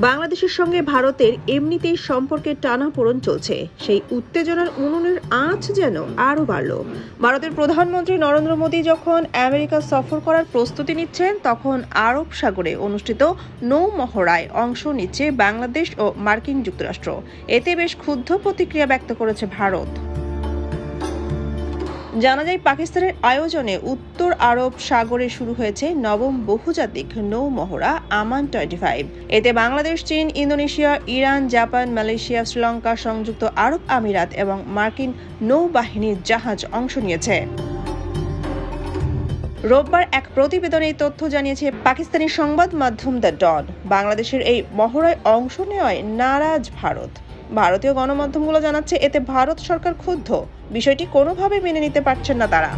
বাংলাদেশের সঙ্গে ভারতের এমনিতেই সম্পর্কের টানাপোড়েন চলছে। সেই উত্তেজনার উনুনের আঁচ যেন আরও বাড়ল। ভারতের প্রধানমন্ত্রী নরেন্দ্র মোদী যখন আমেরিকা সফর করার প্রস্তুতি নিচ্ছেন, তখন আরব সাগরে অনুষ্ঠিত নৌ মহড়ায় অংশ নিচ্ছে বাংলাদেশ ও মার্কিন যুক্তরাষ্ট্র। এতে বেশ ক্ষুব্ধ প্রতিক্রিয়া ব্যক্ত করেছে ভারত। জানা যায়, পাকিস্তানের আয়োজনে উত্তর আরব সাগরে শুরু হয়েছে নবম বহুজাতিক নৌ মহড়া আমান 25। এতে বাংলাদেশ, চীন, Indonesia, Iran, Japan, Malaysia, Sri Lanka, সংযুক্ত আরব আমিরাত এবং মার্কিন নৌবাহিনীর জাহাজ অংশ নিয়েছে। রোববার এক প্রতিবেদনে এই তথ্য জানিয়েছে পাকিস্তানি সংবাদ মাধ্যম দ্য ডন। বাংলাদেশের এই মহড়ায় অংশ নেওয়ায় নারাজ ভারত। ভারতীয় গণমাধ্যমগুলো জানাচ্ছে, এতে ভারত সরকার ক্ষুব্ধ। বিষয়টি কোনোভাবে মেনে নিতে পারছেন না তারা।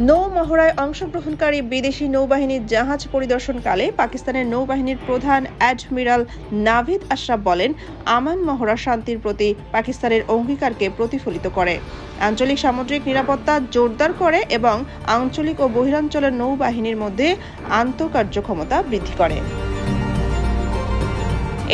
নৌ মহড়ায় অংশগ্রহণকারী বিদেশি নৌবাহিনীর জাহাজ পরিদর্শনকালে পাকিস্তানের নৌবাহিনীর প্রধান অ্যাডমিরাল নাভিদ আশরাফ বলেন, আমান মহড়া শান্তির প্রতি পাকিস্তানের অঙ্গীকারকে প্রতিফলিত করে, আঞ্চলিক সামুদ্রিক নিরাপত্তা জোরদার করে এবং আঞ্চলিক ও বহিরাঞ্চলের নৌবাহিনীর মধ্যে আন্তঃকার্যক্ষমতা বৃদ্ধি করে।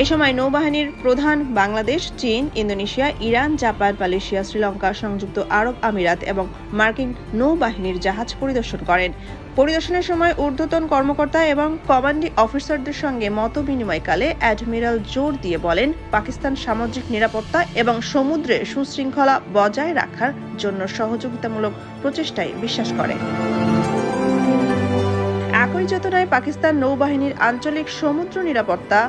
এ সময় নৌবাহিনীর প্রধান বাংলাদেশ, চীন, Indonesia, Iran, Japan, Malaysia, Sri Lanka, সংযুক্ত আরব আমিরাত এবং মার্কিন নৌবাহিনীর জাহাজ পরিদর্শন করেন। পরিদর্শনের সময় ঊর্ধ্বতন কর্মকর্তা এবং কমান্ডিং অফিসারদের সঙ্গে মত বিনিময়কালে অ্যাডমিরাল জোর দিয়ে বলেন, পাকিস্তান সামুদ্রিক নিরাপত্তা এবং সমুদ্রে সুশৃঙ্খলা বজায় রাখার জন্য সহযোগিতামূলক প্রচেষ্টায় বিশ্বাস করে। একই চেতনায় পাকিস্তান নৌবাহিনীর আঞ্চলিক সমুদ্র নিরাপত্তা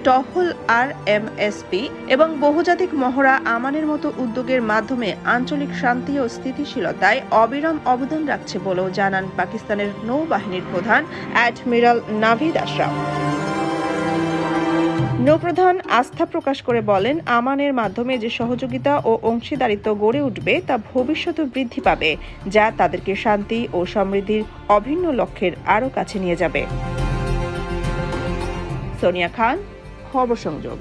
টহল RMSP এবং বহুজাতিক মহড়া আমানের মতো উদ্যোগের মাধ্যমে আঞ্চলিক শান্তি ও স্থিতিশীলতায় অবিরাম অবদান রাখছে বলেও জানান পাকিস্তানের নৌবাহিনীর প্রধান অ্যাডমিরাল নাভিদ আশরাফ। নৌপ্রধান আস্থা প্রকাশ করে বলেন, আমানের মাধ্যমে যে সহযোগিতা ও অংশীদারিত্ব গড়ে উঠবে তা ভবিষ্যতে বৃদ্ধি পাবে, যা তাদেরকে শান্তি ও সমৃদ্ধির অভিন্ন লক্ষ্যের আরও কাছে নিয়ে যাবে। সোনিয়া খান, খবর সংযোগ।